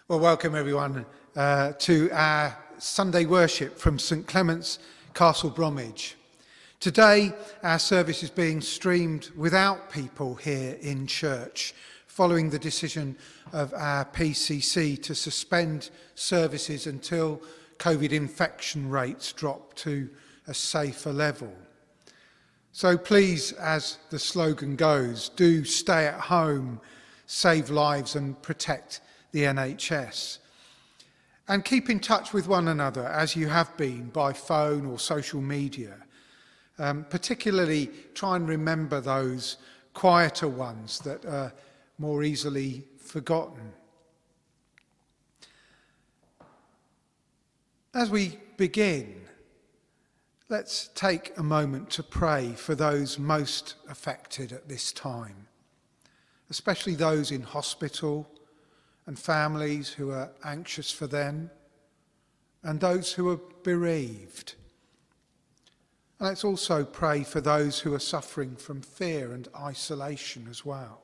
Well, welcome everyone to our Sunday worship from St Clements, Castle Bromwich. Today, our service is being streamed without people here in church, following the decision of our PCC to suspend services until COVID infection rates drop to a safer level. So please, as the slogan goes, do stay at home, save lives and protect the NHS. And keep in touch with one another as you have been by phone or social media. Particularly try and remember those quieter ones that are more easily forgotten. As we begin, let's take a moment to pray for those most affected at this time, especially those in hospital and families who are anxious for them, and those who are bereaved. And let's also pray for those who are suffering from fear and isolation as well.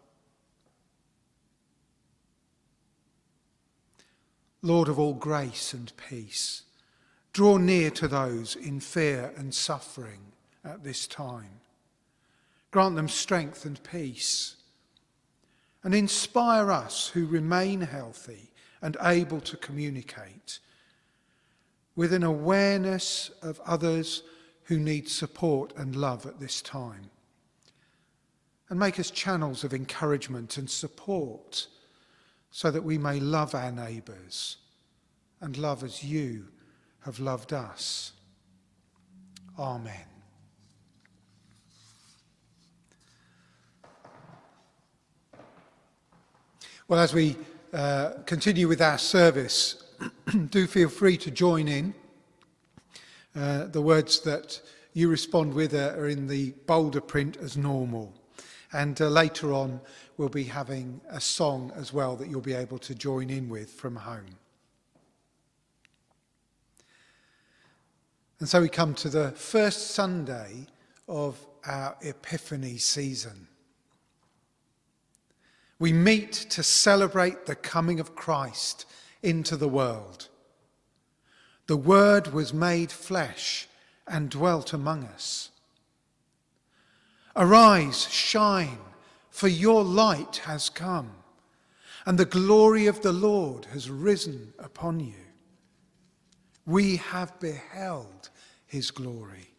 Lord of all grace and peace, draw near to those in fear and suffering at this time. Grant them strength and peace, and inspire us who remain healthy and able to communicate with an awareness of others who need support and love at this time. And make us channels of encouragement and support so that we may love our neighbours and love as you have loved us. Amen. Well, as we continue with our service, do feel free to join in. The words that you respond with are in the bolder print as normal. And later on, we'll be having a song as well that you'll be able to join in with from home. And so we come to the first Sunday of our Epiphany season. We meet to celebrate the coming of Christ into the world. The Word was made flesh and dwelt among us. Arise, shine, for your light has come, and the glory of the Lord has risen upon you. We have beheld his glory,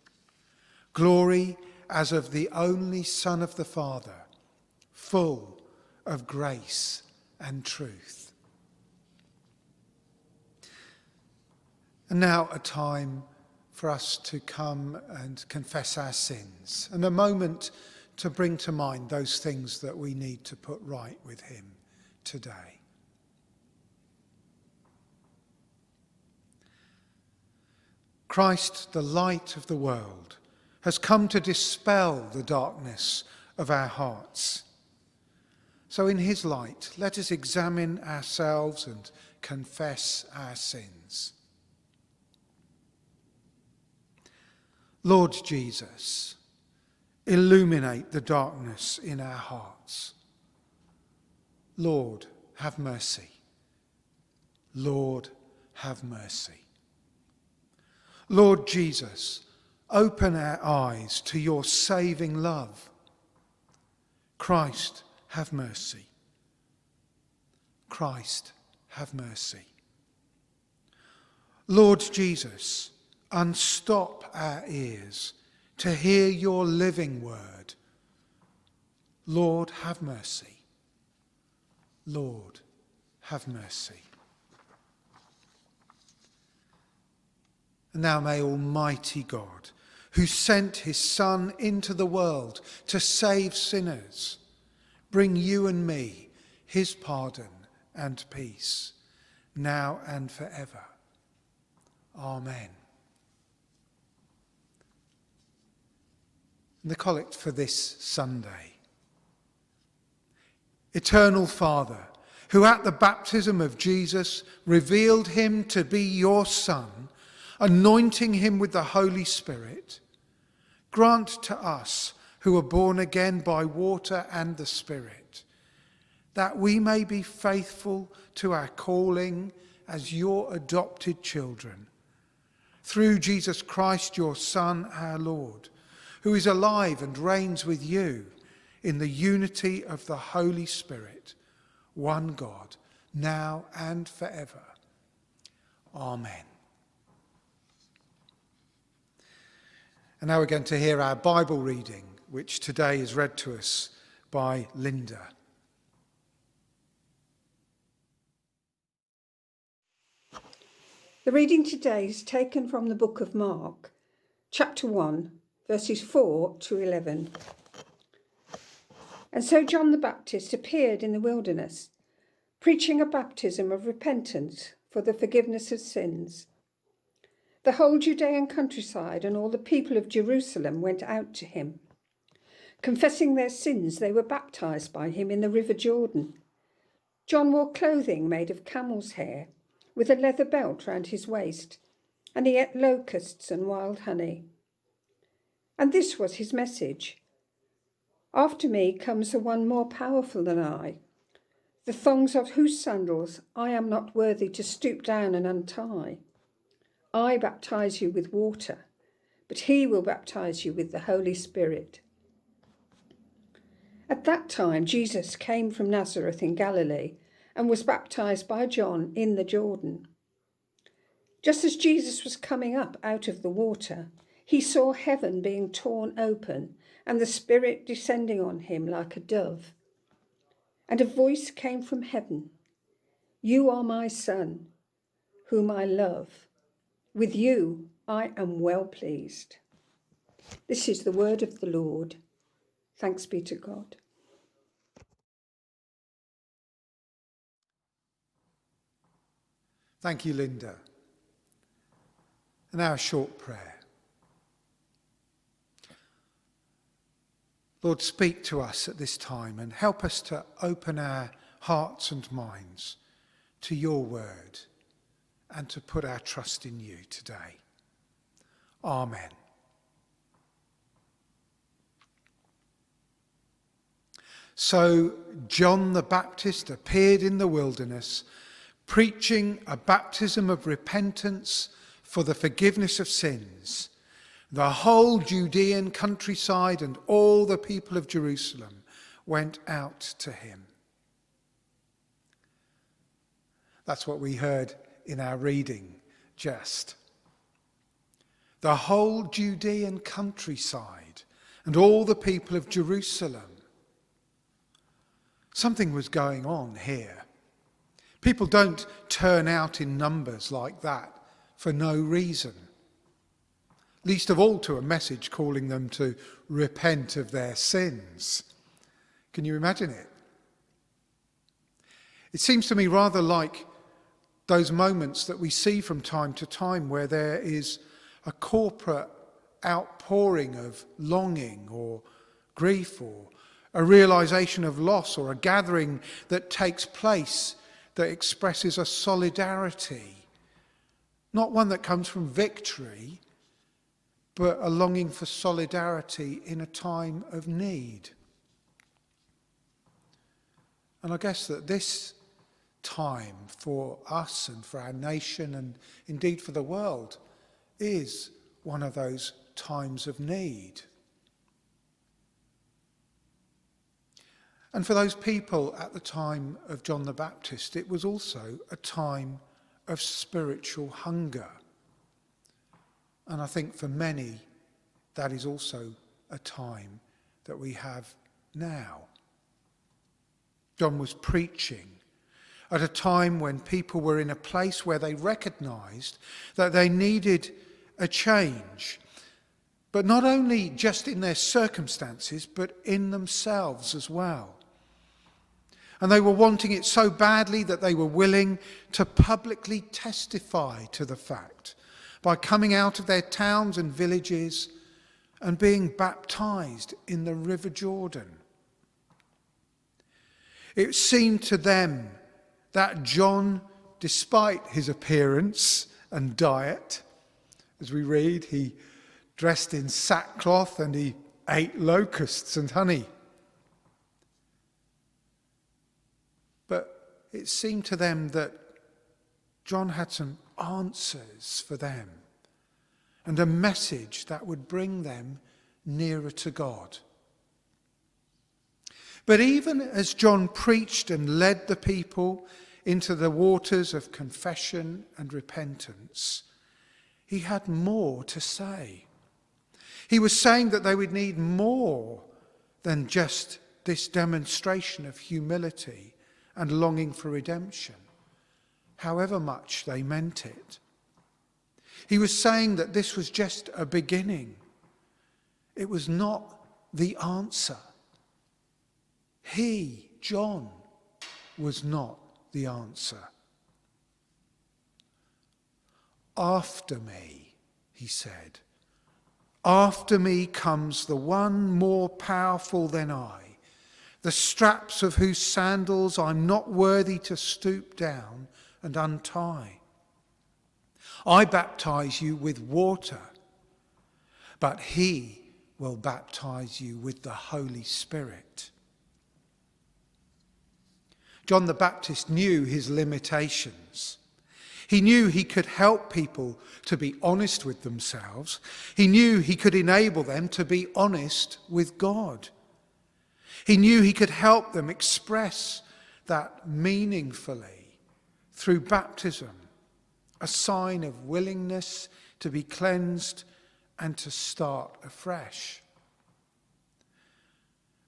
glory as of the only Son of the Father, full of grace and truth. And now a time for us to come and confess our sins, and a moment to bring to mind those things that we need to put right with him today. Christ, the light of the world, has come to dispel the darkness of our hearts. So in his light, let us examine ourselves and confess our sins. Lord Jesus, illuminate the darkness in our hearts. Lord, have mercy. Lord, have mercy. Lord Jesus, open our eyes to your saving love. Christ, have mercy. Christ, have mercy. Lord Jesus, unstop our ears to hear your living word. Lord, have mercy. Lord, have mercy. And now may Almighty God, who sent his Son into the world to save sinners, bring you and me his pardon and peace, now and forever. Amen. And the collect for this Sunday. Eternal Father, who at the baptism of Jesus revealed him to be your Son, anointing him with the Holy Spirit, grant to us who are born again by water and the Spirit, that we may be faithful to our calling as your adopted children, through Jesus Christ, your Son, our Lord, who is alive and reigns with you in the unity of the Holy Spirit, one God, now and forever. Amen. And now we're going to hear our Bible reading, which today is read to us by Linda. The reading today is taken from the book of Mark, chapter 1, verses 4 to 11. And so John the Baptist appeared in the wilderness, preaching a baptism of repentance for the forgiveness of sins. The whole Judean countryside and all the people of Jerusalem went out to him. Confessing their sins, they were baptized by him in the river Jordan. John wore clothing made of camel's hair, with a leather belt round his waist, and he ate locusts and wild honey. And this was his message: "After me comes the one more powerful than I, the thongs of whose sandals I am not worthy to stoop down and untie. I baptize you with water, but he will baptize you with the Holy Spirit." At that time Jesus came from Nazareth in Galilee and was baptized by John in the Jordan. Just as Jesus was coming up out of the water, he saw heaven being torn open and the Spirit descending on him like a dove. And a voice came from heaven: "You are my Son, whom I love. With you I am well pleased." This is the word of the Lord. Thanks be to God. Thank you, Linda. And now a short prayer. Lord, speak to us at this time and help us to open our hearts and minds to your word and to put our trust in you today. Amen. So John the Baptist appeared in the wilderness, preaching a baptism of repentance for the forgiveness of sins. The whole Judean countryside and all the people of Jerusalem went out to him. That's what we heard in our reading just. The whole Judean countryside and all the people of Jerusalem. Something was going on here. People don't turn out in numbers like that for no reason. Least of all to a message calling them to repent of their sins. Can you imagine it? It seems to me rather like those moments that we see from time to time where there is a corporate outpouring of longing or grief or a realization of loss, or a gathering that takes place that expresses a solidarity, not one that comes from victory, but a longing for solidarity in a time of need. And I guess that this time for us and for our nation and indeed for the world is one of those times of need. And for those people at the time of John the Baptist, it was also a time of spiritual hunger. And I think for many, that is also a time that we have now. John was preaching at a time when people were in a place where they recognised that they needed a change, but not only just in their circumstances, but in themselves as well. And they were wanting it so badly that they were willing to publicly testify to the fact by coming out of their towns and villages and being baptized in the River Jordan. It seemed to them that John, despite his appearance and diet, as we read, he dressed in sackcloth and he ate locusts and honey. it seemed to them that John had some answers for them and a message that would bring them nearer to God. But even as John preached and led the people into the waters of confession and repentance, he had more to say. He was saying that they would need more than just this demonstration of humility and longing for redemption, however much they meant it. He was saying that this was just a beginning. It was not the answer. He, John, was not the answer. After me, he said, after me comes the one more powerful than I, the straps of whose sandals I'm not worthy to stoop down and untie. I baptize you with water, but he will baptize you with the Holy Spirit. John the Baptist knew his limitations. He knew he could help people to be honest with themselves. He knew he could enable them to be honest with God. He knew he could help them express that meaningfully through baptism, a sign of willingness to be cleansed and to start afresh.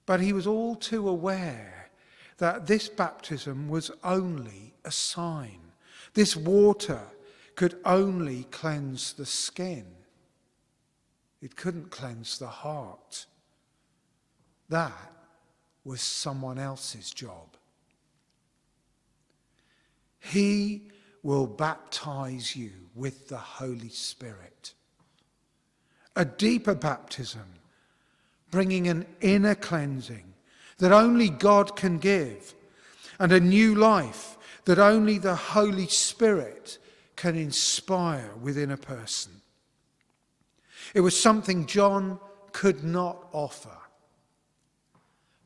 But he was all too aware that this baptism was only a sign. This water could only cleanse the skin. It couldn't cleanse the heart. That was someone else's job. He will baptize you with the Holy Spirit. A deeper baptism, bringing an inner cleansing that only God can give, and a new life that only the Holy Spirit can inspire within a person. It was something John could not offer,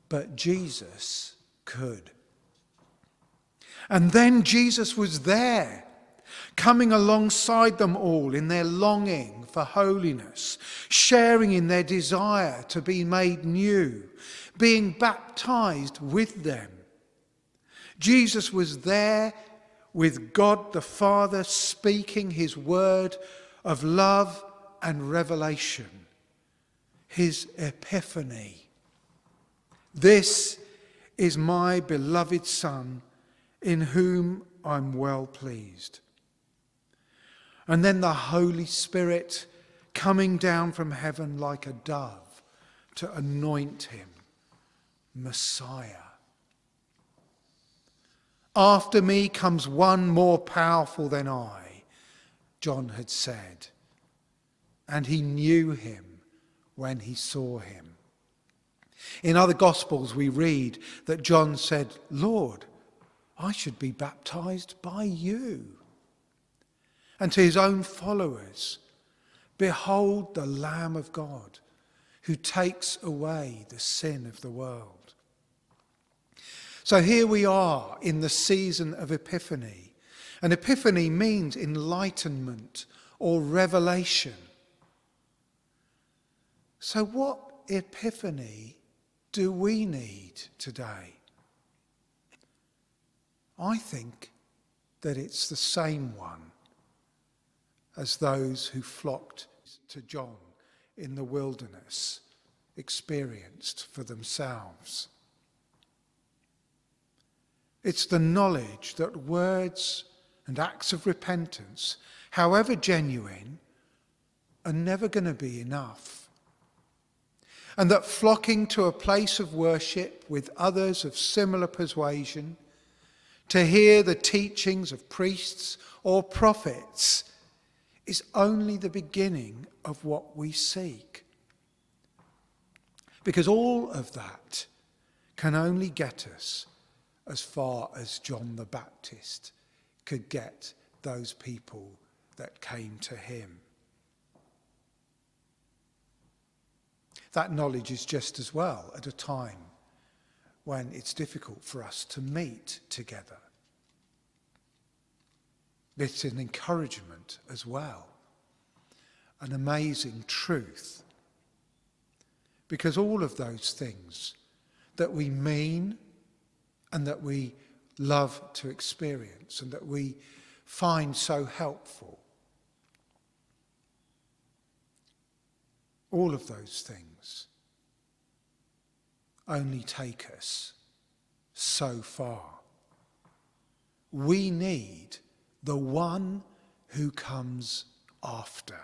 but Jesus could. And then Jesus was there, coming alongside them all in their longing for holiness, sharing in their desire to be made new, being baptized with them. Jesus was there with God the Father, speaking his word of love and revelation, his epiphany. This is my beloved Son, in whom I'm well pleased. And then the Holy Spirit coming down from heaven like a dove to anoint him, Messiah. After me comes one more powerful than I, John had said. And he knew him when he saw him. In other Gospels we read that John said, Lord, I should be baptized by you. And to his own followers, behold the Lamb of God who takes away the sin of the world. So here we are in the season of Epiphany. And Epiphany means enlightenment or revelation. So what epiphany do we need today? I think that it's the same one as those who flocked to John in the wilderness experienced for themselves. It's the knowledge that words and acts of repentance, however genuine, are never going to be enough. And that flocking to a place of worship with others of similar persuasion, to hear the teachings of priests or prophets, is only the beginning of what we seek. Because all of that can only get us as far as John the Baptist could get those people that came to him. That knowledge is just as well at a time when it's difficult for us to meet together It's an encouragement as well. An amazing truth. Because all of those things that we mean and that we love to experience and that we find so helpful, all of those things only take us so far. We need the one who comes after.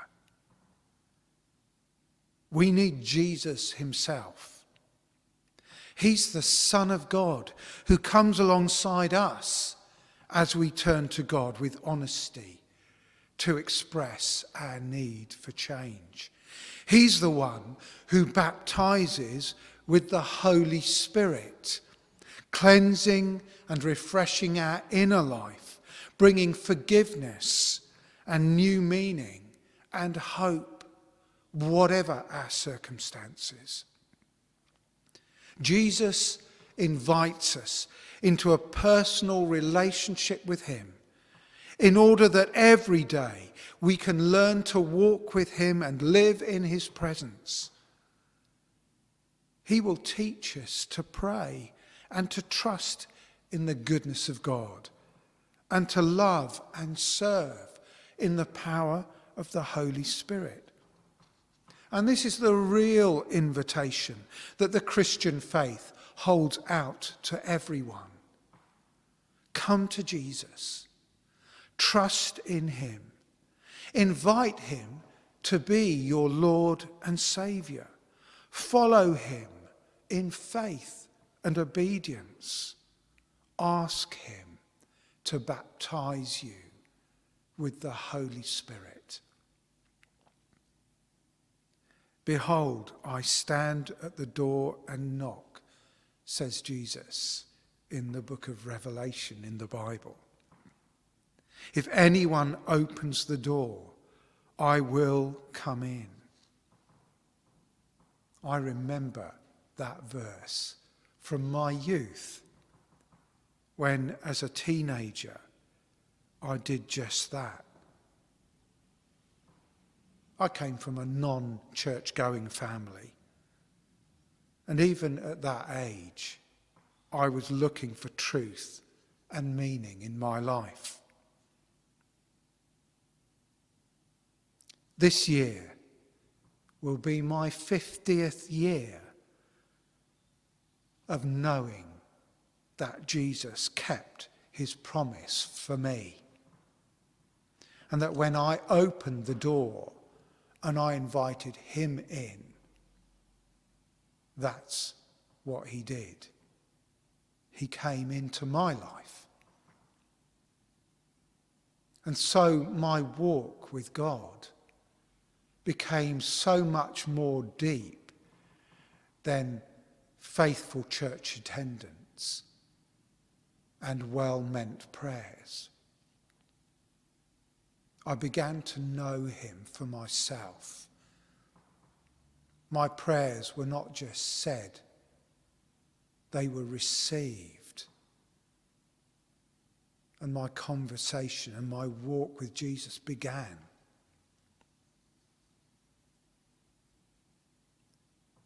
We need Jesus himself. He's the Son of God who comes alongside us as we turn to God with honesty to express our need for change. He's the one who baptizes with the Holy Spirit, cleansing and refreshing our inner life, bringing forgiveness and new meaning and hope, whatever our circumstances. Jesus invites us into a personal relationship with him in order that every day we can learn to walk with him and live in his presence. He will teach us to pray and to trust in the goodness of God and to love and serve in the power of the Holy Spirit. And this is the real invitation that the Christian faith holds out to everyone. Come to Jesus. Trust in him. Invite him to be your Lord and Saviour. Follow him in faith and obedience. Ask him to baptize you with the Holy Spirit. Behold, I stand at the door and knock, says Jesus in the book of Revelation in the Bible. If anyone opens the door, I will come in. I remember that verse from my youth when, as a teenager, I did just that. I came from a non-church-going family. And even at that age, I was looking for truth and meaning in my life. This year will be my 50th year of knowing that Jesus kept his promise for me. And that when I opened the door and I invited him in, that's what he did. He came into my life. And so my walk with God became so much more deep than faithful church attendance and well-meant prayers. I began to know him for myself. My prayers were not just said, they were received. And my conversation and my walk with Jesus began.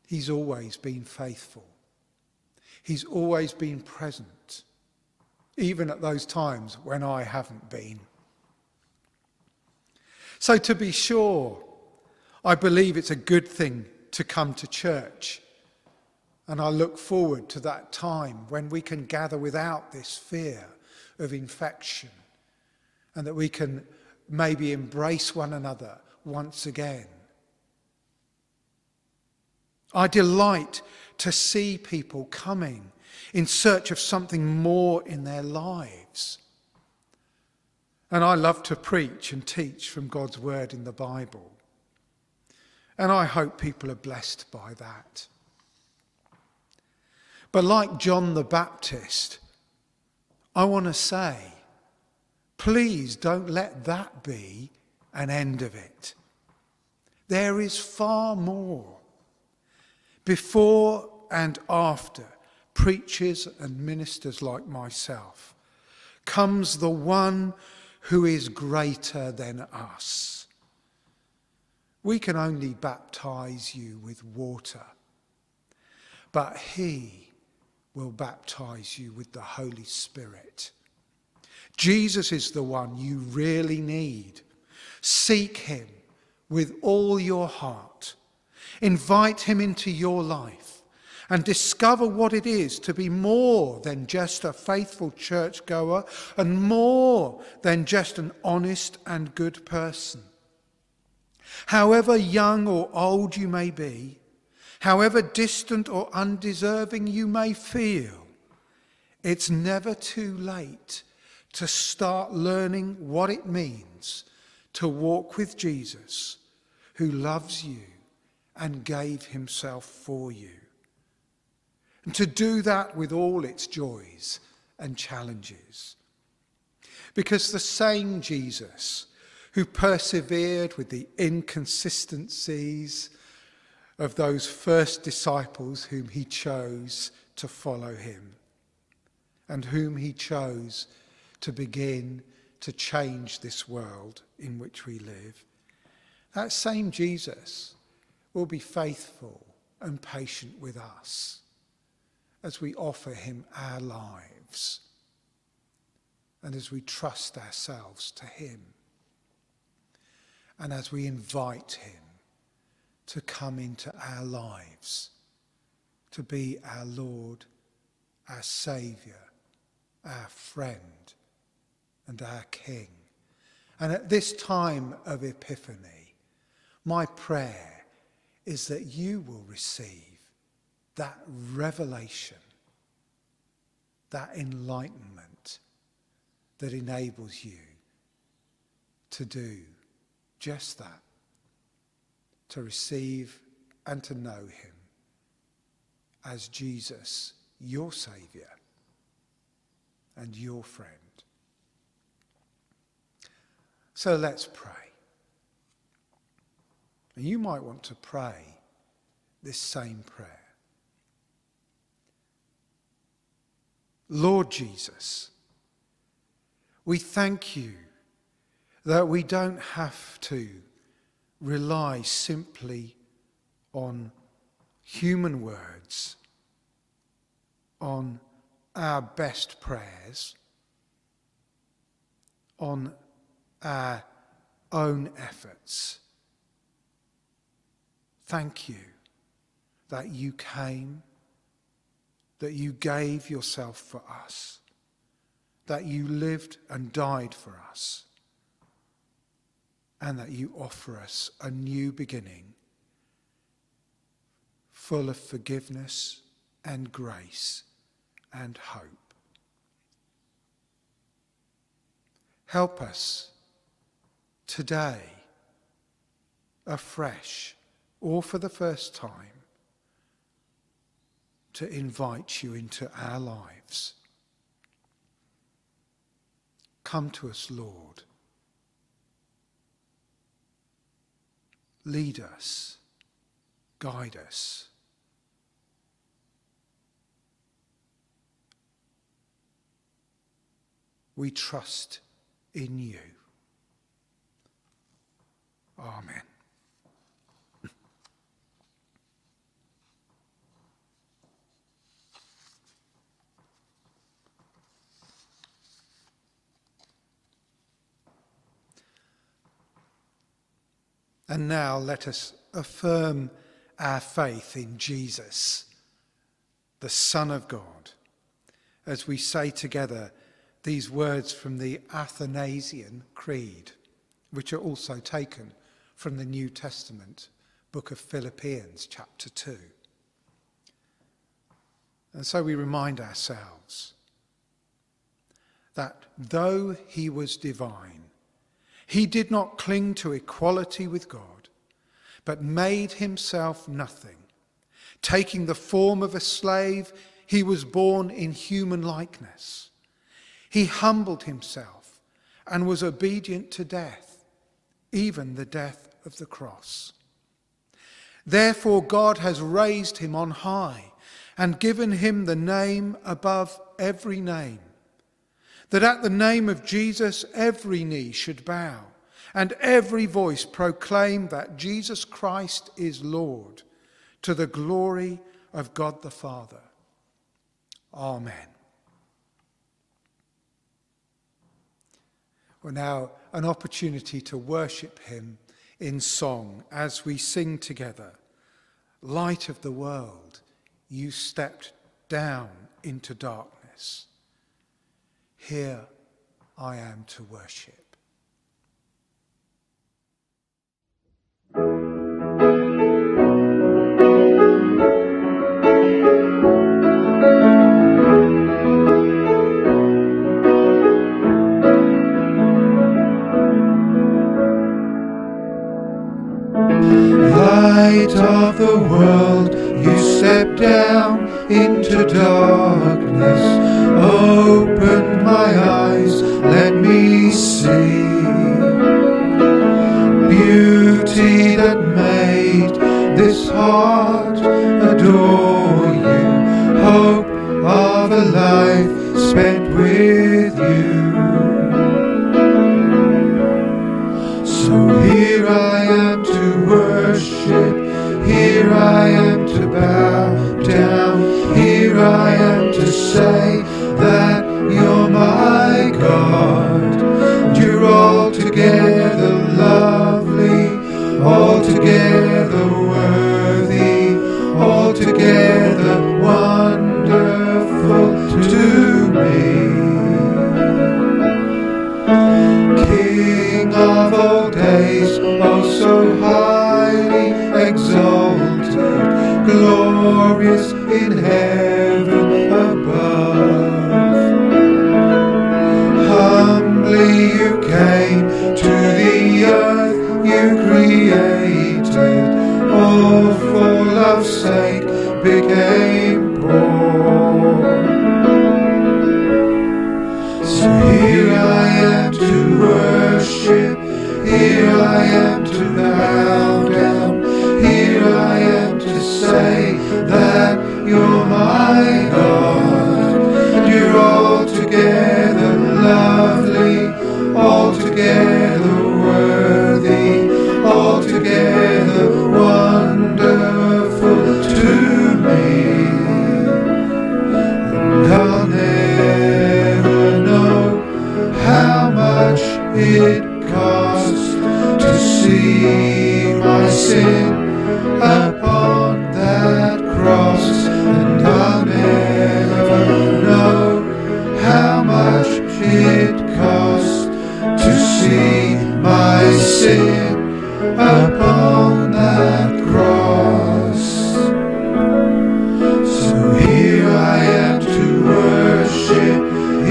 He's always been faithful. He's always been present, even at those times when I haven't been. So to be sure, I believe it's a good thing to come to church. And I look forward to that time when we can gather without this fear of infection and that we can maybe embrace one another once again. I delight to see people coming in search of something more in their lives. And I love to preach and teach from God's word in the Bible. And I hope people are blessed by that. But like John the Baptist, I want to say, please don't let that be an end of it. There is far more. Before and after preachers and ministers like myself comes the one who is greater than us. We can only baptize you with water, but he will baptize you with the Holy Spirit. Jesus is the one you really need. Seek him with all your heart. Invite him into your life and discover what it is to be more than just a faithful churchgoer and more than just an honest and good person. However young or old you may be, however distant or undeserving you may feel, it's never too late to start learning what it means to walk with Jesus, who loves you and gave himself for you. And to do that with all its joys and challenges. Because the same Jesus who persevered with the inconsistencies of those first disciples whom he chose to follow him, and whom he chose to begin to change this world in which we live, that same Jesus will be faithful and patient with us as we offer him our lives and as we trust ourselves to him and as we invite him to come into our lives, to be our Lord, our Saviour, our friend and our King. And at this time of Epiphany, my prayer is that you will receive that revelation, that enlightenment that enables you to do just that, to receive and to know him as Jesus, your Saviour and your friend. So let's pray. And you might want to pray this same prayer. Lord Jesus, we thank you that we don't have to rely simply on human words, on our best prayers, on our own efforts. Thank you that you came, that you gave yourself for us, that you lived and died for us, and that you offer us a new beginning full of forgiveness and grace and hope. Help us today, afresh, or for the first time, to invite you into our lives. Come to us, Lord. Lead us, guide us. We trust in you. Amen. And now let us affirm our faith in Jesus, the Son of God, as we say together these words from the Athanasian Creed, which are also taken from the New Testament book of Philippians, chapter 2. And so we remind ourselves that though he was divine, he did not cling to equality with God, but made himself nothing. Taking the form of a slave, he was born in human likeness. He humbled himself and was obedient to death, even the death of the cross. Therefore God has raised him on high and given him the name above every name, that at the name of Jesus every knee should bow and every voice proclaim that Jesus Christ is Lord, to the glory of God the Father. Amen. Well, now an opportunity to worship him in song as we sing together. Light of the world, you stepped down into darkness. Here I am to worship. Light of the world, you stepped down into darkness. Open my eyes, let me see beauty that made this heart adore you. Hope of a life spent with you. So here I am to worship, here I am to bow down, here I am to say that you're my God. You're altogether lovely, altogether worthy, altogether wonderful to me. King of all days, oh so highly exalted, glorious in heaven above. Humbly you came to the earth you created, all for love's sake became poor. So here I am to worship, here I am to bow down, here I am to say that you're my God. You're altogether lovely, altogether worthy, altogether wonderful to me. And I'll never know how much it costs to see my sin upon that cross, and I'll never know how much it costs to see my sin upon that cross. So here I am to worship,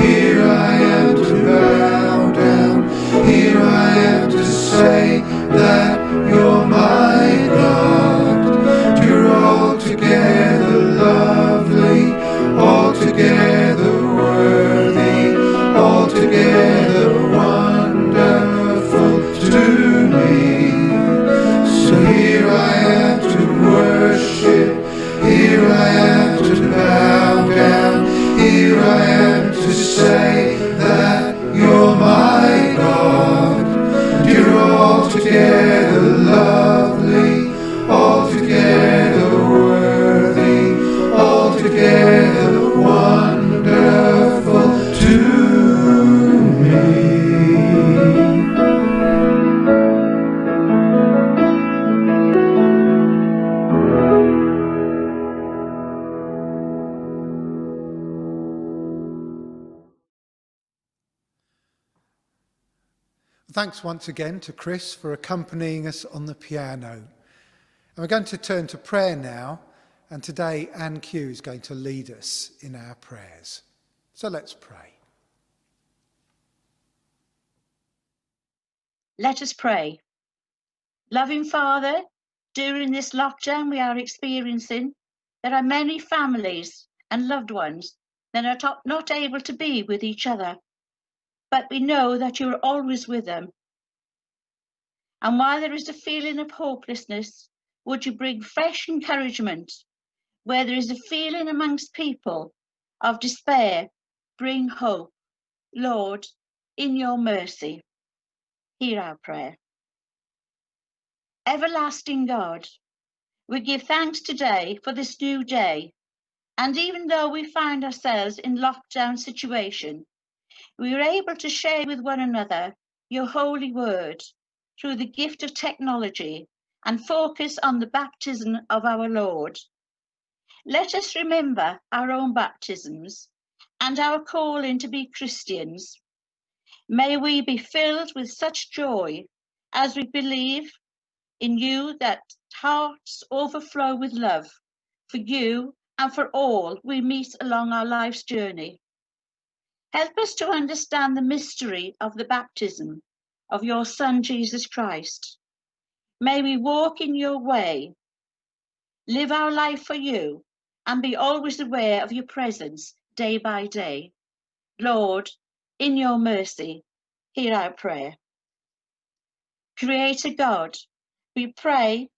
here I am to bow down, here I am to say that you're my God. You're altogether lovely, altogether worthy, altogether wonderful to me. So here I am to worship, here I am to bow down, here I am to say that you're my God. You're altogether lovely, altogether worthy, altogether wonderful to me. Thanks once again to Chris for accompanying us on the piano. And we're going to turn to prayer now, and today Anne Q is going to lead us in our prayers. So let's pray. Let us pray. Loving Father, during this lockdown we are experiencing, there are many families and loved ones that are not able to be with each other, but we know that you are always with them. And while there is a feeling of hopelessness, would you bring fresh encouragement? Where there is a feeling amongst people of despair, bring hope. Lord, in your mercy, hear our prayer. Everlasting God, we give thanks today for this new day. And even though we find ourselves in lockdown situation, we are able to share with one another your holy word through the gift of technology and focus on the baptism of our Lord. Let us remember our own baptisms and our calling to be Christians. May we be filled with such joy as we believe in you that hearts overflow with love for you and for all we meet along our life's journey. Help us to understand the mystery of the baptism of your Son, Jesus Christ. May we walk in your way, live our life for you, and be always aware of your presence day by day. Lord, in your mercy, hear our prayer. Creator God, we pray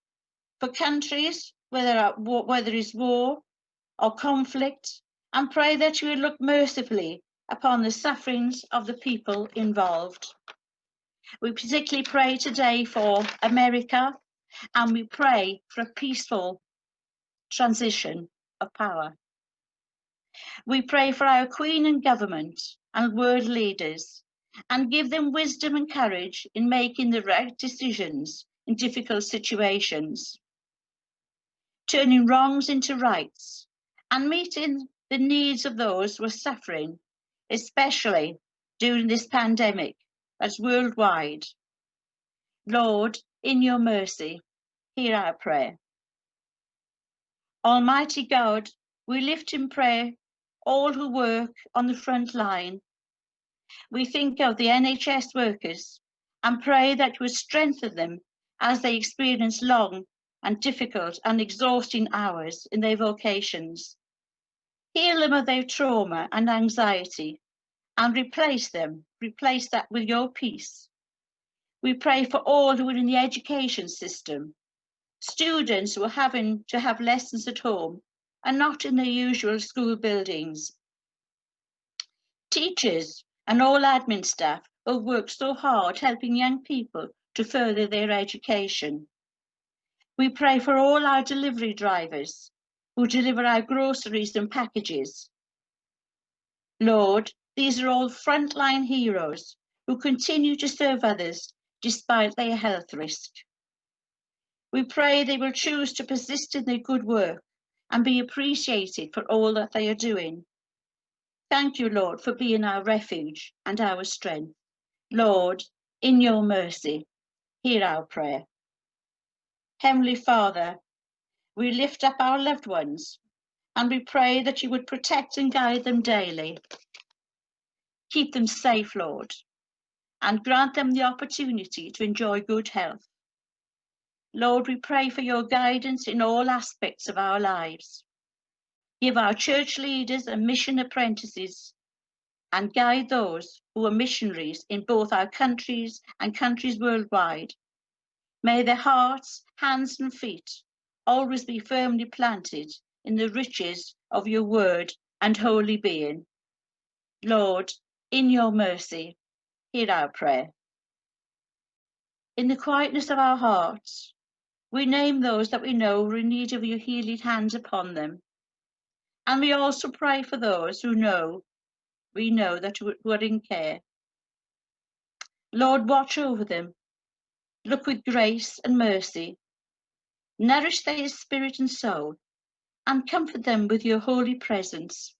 for countries where there is war or conflict, and pray that you would look mercifully upon the sufferings of the people involved. We particularly pray today for America, and we pray for a peaceful transition of power. We pray for our Queen and government and world leaders, and give them wisdom and courage in making the right decisions in difficult situations, turning wrongs into rights, and meeting the needs of those who are suffering, especially during this pandemic that's worldwide. Lord, in your mercy, hear our prayer. Almighty God, we lift in prayer all who work on the front line. We think of the NHS workers and pray that you would strengthen them as they experience long and difficult and exhausting hours in their vocations. Heal them of their trauma and anxiety and replace that with your peace. We pray for all who are in the education system, students who are having to have lessons at home and not in their usual school buildings, teachers and all admin staff who work so hard helping young people to further their education. We pray for all our delivery drivers who deliver our groceries and packages. Lord, these are all frontline heroes who continue to serve others despite their health risk. We pray they will choose to persist in their good work and be appreciated for all that they are doing. Thank you, Lord, for being our refuge and our strength. Lord, in your mercy, hear our prayer. Heavenly Father, we lift up our loved ones and we pray that you would protect and guide them daily. Keep them safe, Lord, and grant them the opportunity to enjoy good health. Lord, we pray for your guidance in all aspects of our lives. Give our church leaders and mission apprentices and guide those who are missionaries in both our countries and countries worldwide. May their hearts, hands and feet always be firmly planted in the riches of your word and holy being. Lord, in your mercy, hear our prayer. In the quietness of our hearts, we name those that we know are in need of your healing hands upon them. And we also pray for those who we know that who are in care. Lord, watch over them. Look with grace and mercy. Nourish their spirit and soul, and comfort them with your holy presence.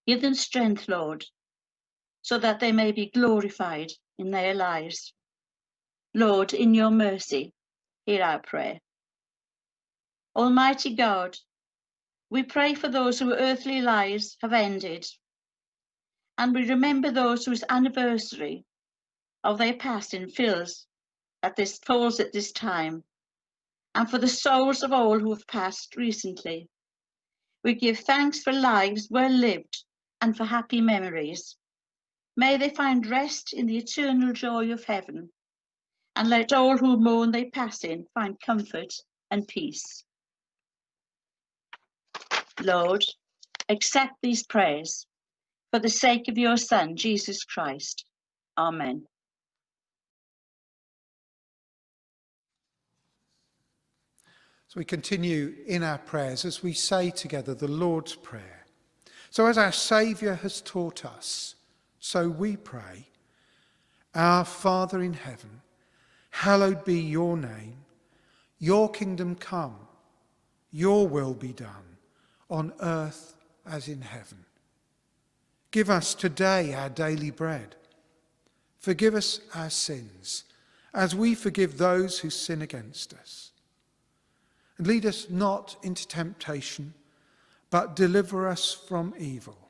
Give them strength, Lord, so that they may be glorified in their lives. Lord, in your mercy, hear our prayer. Almighty God, we pray for those whose earthly lives have ended, and we remember those whose anniversary of their passing falls at this time, and for the souls of all who have passed recently. We give thanks for lives well lived and for happy memories. May they find rest in the eternal joy of heaven, and let all who mourn their passing find comfort and peace. Lord, accept these prayers for the sake of your Son, Jesus Christ. Amen. So we continue in our prayers as we say together the Lord's Prayer. So as our Saviour has taught us, so we pray, Our Father in heaven, hallowed be your name. Your kingdom come, your will be done, on earth as in heaven. Give us today our daily bread. Forgive us our sins, as we forgive those who sin against us. And lead us not into temptation, but deliver us from evil.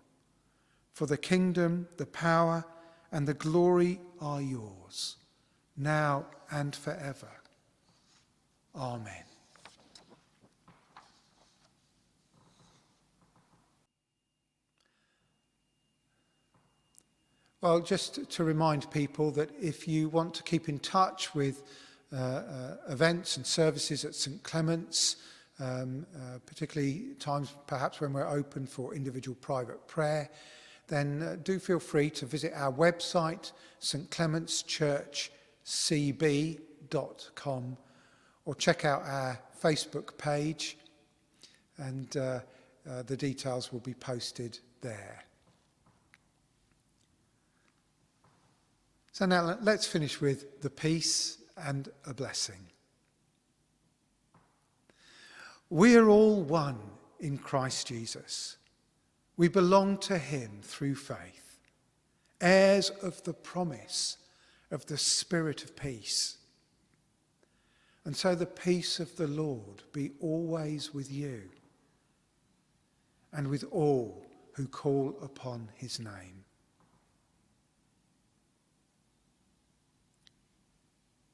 For the kingdom, the power, and the glory are yours, now and forever. Amen. Well, just to remind people that if you want to keep in touch with events and services at St Clements, particularly times perhaps when we're open for individual private prayer, then do feel free to visit our website, stclementschurchcb.com, or check out our Facebook page, and the details will be posted there. So now let's finish with the peace and a blessing. We are all one in Christ Jesus. We belong to him through faith, heirs of the promise of the Spirit of peace. And so the peace of the Lord be always with you and with all who call upon his name.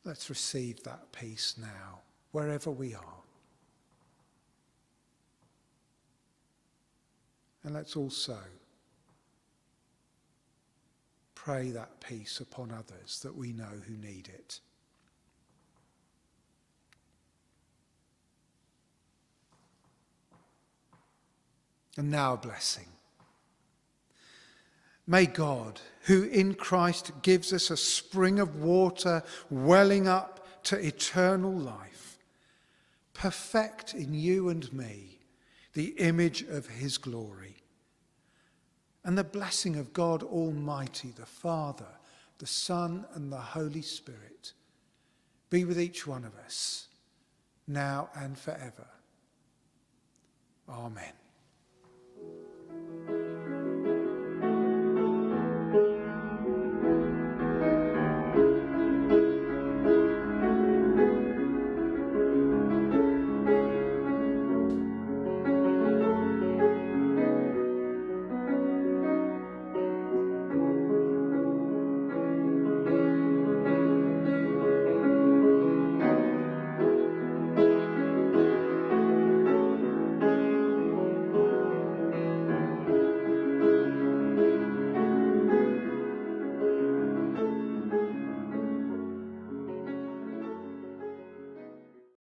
Let's receive that peace now, wherever we are. And let's also pray that peace upon others that we know who need it. And now a blessing. May God, who in Christ gives us a spring of water welling up to eternal life, perfect in you and me the image of his glory. And the blessing of God Almighty, the Father, the Son, and the Holy Spirit be with each one of us, now and forever. Amen.